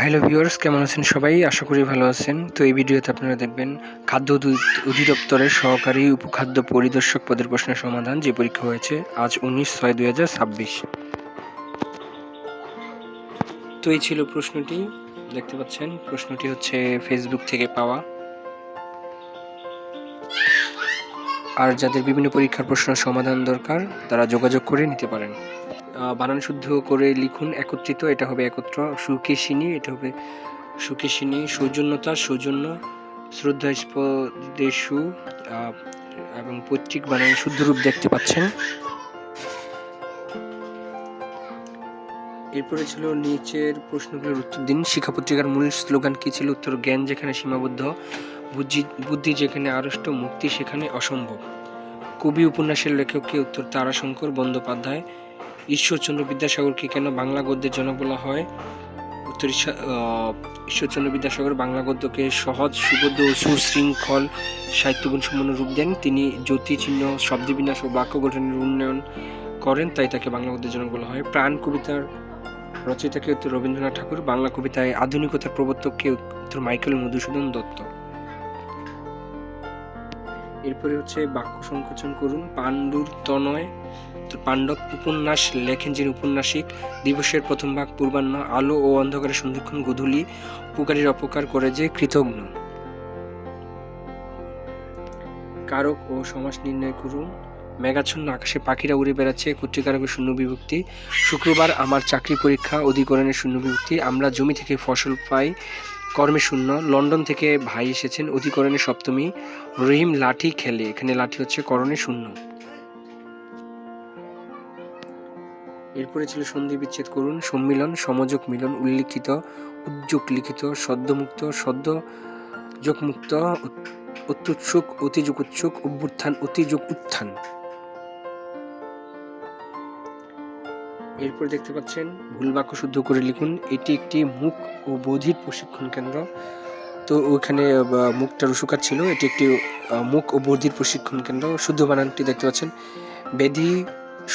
Hello viewers, কেমন আছেন সবাই? আশা করি ভালো আছেন। তো এই ভিডিওতে আপনারা দেখবেন খাদ্য অধিদপ্তরের সহকারী উপখাদ্য পরিদর্শক পদের প্রশ্নের সমাধান, যে পরীক্ষা হয়েছে আজ 19/6/2026। তো এই ছিল প্রশ্নটি, দেখতে পাচ্ছেন। প্রশ্নটি হচ্ছে ফেসবুক থেকে পাওয়া। আর যাদের বিভিন্ন পরীক্ষার প্রশ্নের সমাধান দরকার তারা যোগাযোগ করে নিতে পারেন। বানান শুদ্ধ করে লিখুন। একত্রিত, এটা হবে একত্র। সুকেশিনী, এটা হবে সুকেশিনী। সৌজন্যতা, সৌজন্য। শ্রদ্ধাস্পদেষু, এবং পৈতৃক বানানের শুদ্ধ রূপ দেখতে পাচ্ছেন। এরপরে ছিল নিচের প্রশ্নগুলোর উত্তর দিন। শিক্ষা পত্রিকার মূল স্লোগান কি ছিল? উত্তর জ্ঞান যেখানে সীমাবদ্ধ, বুদ্ধি যেখানে আড়ষ্ট, মুক্তি সেখানে অসম্ভব। কবি উপন্যাসের লেখক কে? উত্তর তারাশঙ্কর বন্দ্যোপাধ্যায়। ঈশ্বরচন্দ্র বিদ্যাসাগরকে কেন বাংলা গদ্যের জনক বলা হয়? উত্তর ঈশ্বরচন্দ্র বিদ্যাসাগর বাংলা গদ্যকে সহজ, সুবোধ্য ও সুশৃঙ্খল সাহিত্যগুণ সম্পন্ন রূপ দেন। তিনি জ্যোতি চিহ্ন, শব্দবিন্যাস ও বাক্য গঠনের উন্নয়ন করেন, তাই তাকে বাংলা গদ্যের জনক বলা হয়। প্রাণ কবিতার রচয়িতাকে? উত্তর রবীন্দ্রনাথ ঠাকুর। বাংলা কবিতায় আধুনিকতার প্রবর্তককে? উত্তর মাইকেল মধুসূদন দত্ত। এরপরে হচ্ছে বাক্য সংকোচন করুন। পাণ্ডুর তনয়, পাণ্ডব উপন্যাস লেখেন যিনি? উপন্যাসিক। দিবসের প্রথম ভাগ পূর্বাহ্ন। আলো ও অন্ধকারের সন্ধিক্ষণ গোধূলি। উপকারীর অপকার করে যে কৃতঘ্ন। কারক ও সমাস নির্ণয় করুন। মেঘাচ্ছন্ন আকাশে পাখিরা উড়ে বেড়াচ্ছে, কর্তৃকারকের শূন্য বিভক্তি। শুক্রবার আমার চাকরি পরীক্ষা, অধিকরণের শূন্য বিভক্তি। আমরা জমি থেকে ফসল পাই, কর্মে শূন্য। লন্ডন থেকে ভাই এসেছেন, অধিকরণের সপ্তমী। রহিম লাঠি খেলে, এখানে লাঠি হচ্ছে করণে শূন্য। এরপরে ছিল সন্ধি বিচ্ছেদ করুন। সম্মিলন, সমযোগ মিলন, উল্লিখিত, উদ্যোগ লিখিত, সদ্যমুক্ত, সদ্যযোগমুক্ত, অত্যুৎসুক, অতিযোগ উৎসুক, অভ্যুত্থান, অতিযোগ উত্থান। এরপর দেখতে পাচ্ছেন ভুল বাক্য শুদ্ধ করে লিখুন। এটি একটি মুখ ও বধির প্রশিক্ষণ কেন্দ্র। তো ওইখানে মুখটা রসুকার ছিল, এটি একটি মুখ ও বধির প্রশিক্ষণ কেন্দ্র। শুদ্ধ বানানটি দেখতে পাচ্ছেন। ব্যাধি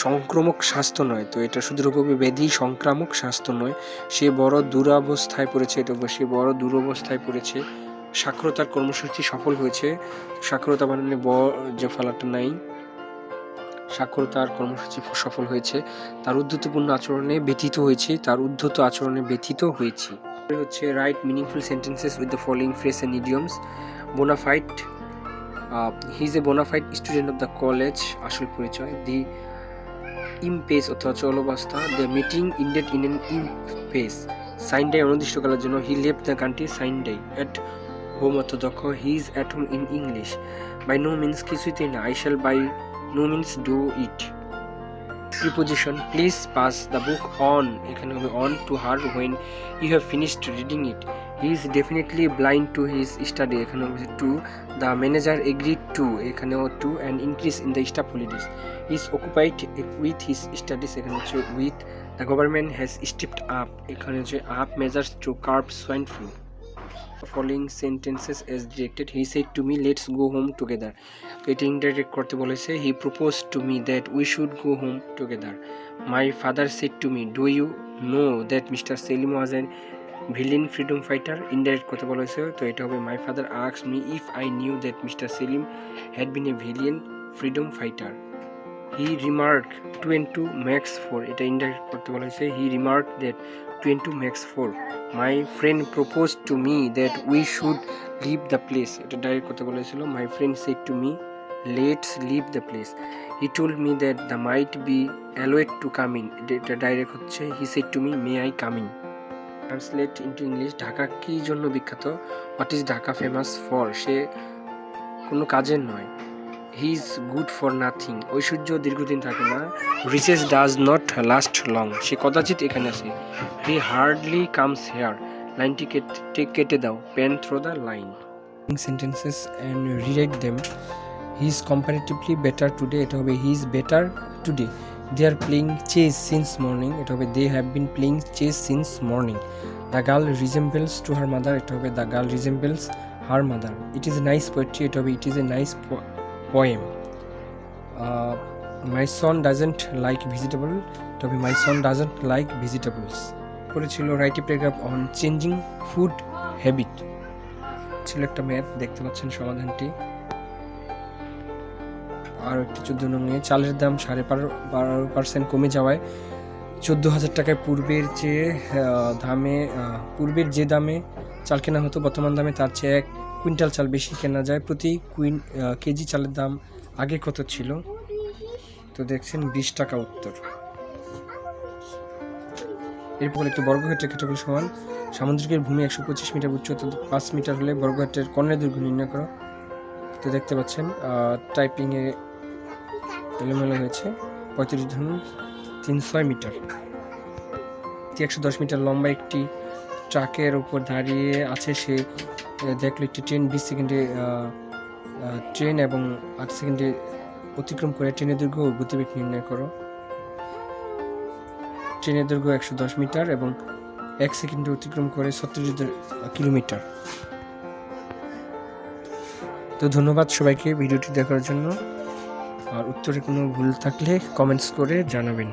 সংক্রামক স্বাস্থ্য নয়, তো এটা শুধু হবে ব্যাধি সংক্রামক স্বাস্থ্য নয়। সে বড় দুরবস্থায় পড়েছে, এটা সে বড় দুরবস্থায় পড়েছে। সাক্ষরতার কর্মসূচি সফল হয়েছে। সাক্ষরতা বানানে যে ফলাটা নাই। সাক্ষরতার কর্মসূচি সফল হয়েছে। তার উদ্ধতপূর্ণ আচরণে ব্যথিত হয়েছে, তার উদ্ধত আচরণে ব্যথিত হয়েছে। হচ্ছে write meaningful sentences with the following phrase and idioms. Bona fide, he is a bona fide student of the college, আসল পরিচয়। দি ইমপেস অথবা চলবাস্তা। The meeting ended in an impasse, sine die অনির্দিষ্টকালের জন্য। He left the country, sine die. At home অর্থদক্ষ, he is at home in English. By no means, কিছুতেই না। I shall by no means do it. Preposition, please pass the book on, এখানে হবে on to her when you have finished reading it. He is definitely blind to his study, এখানে হবে to. The manager agreed to, এখানেও to. And increase in the staff holidays. He is occupied with his studies, এখানে হচ্ছে with. The government has stepped up, এখানে হচ্ছে up measures to curb swine flu. Following sentences as directed. He said to me, let's go home together. তো এটা indirect করতে বলেছে। He proposed to me that we should go home together. My father said to me, do you know that Mr. Selim was a valiant freedom fighter? Indirect করতে বলেছে, তো এটা হবে my father asked me if I knew that Mr. Selim had been a valiant freedom fighter. He remarked 2 and 2 makes 4, এটা indirect করতে বলেছে। He remarked that 2 and 2 makes 4. My friend proposed to me that we should leave the place, এটা direct করতে বলেছিল। My friend said to me, let's leave the place. He told me that the might be allowed to come in, এটা direct হচ্ছে। He said to me, may I come in? Translate into English. Dhaka কি জন্য বিখ্যাত? What is Dhaka famous for? সে কোনো কাজের নয়। He is good for nothing. ঐশ্বর্য দীর্ঘদিন থাকে না। Riches does not last long. সে কদাচিৎ এখানে আসে। He hardly comes here. লাইনটি কেটে দাও। Pen through the line. Sentences and rewrite them. He is comparatively better today, এটা হবে he is better today. They are playing chess since morning, এটা হবে they have been playing chess since morning. The girl resembles to her mother, এটা হবে the girl resembles her mother. It is a nice poetry, এটা হবে it is a nice poem. My son doesn't like vegetable, to be my son doesn't like vegetables. তারপরে ছিল write a paragraph on changing food habit, ছিল একটা math, দেখতে পাচ্ছেন সমাধানটি। আর একটি 14 নং এ চালের দাম 12.5% কমে যাওয়ায় 14,000 টাকায় পূর্বের যে দামে চাল কেনা হতো বর্তমান দামে তার চেয়ে 1 কুইন্টাল চাল বেশি কেনা যায়। প্রতি কেজি চালের দাম আগে কত ছিল? তো দেখছেন 20 টাকা উত্তর। এরপর একটি বর্গক্ষেত্রের ক্ষেত্রফল সমান সামুদ্রিকের ভূমি 125 মিটার, উচ্চতা 5 মিটার হলে বর্গক্ষেত্রের কর্ণের দৈর্ঘ্য নির্ণয় করো। তো দেখতে পাচ্ছেন টাইপিংয়ে এলোমেলো হয়েছে। 35.36 মিটার। 110 মিটার লম্বা একটি ট্রাকের উপর দাঁড়িয়ে আছে, সে দেখলো একটি ট্রেন 20 সেকেন্ডে ট্রেন এবং 8 সেকেন্ডে অতিক্রম করে। ট্রেনের দৈর্ঘ্য ও গতিবেগ নির্ণয় করো। ট্রেনের দৈর্ঘ্য 110 মিটার এবং 1 সেকেন্ডে অতিক্রম করে 36 কিলোমিটার। তো ধন্যবাদ সবাইকে ভিডিওটি দেখার জন্য। আর উত্তরে কোনো ভুল থাকলে কমেন্টস করে জানাবেন।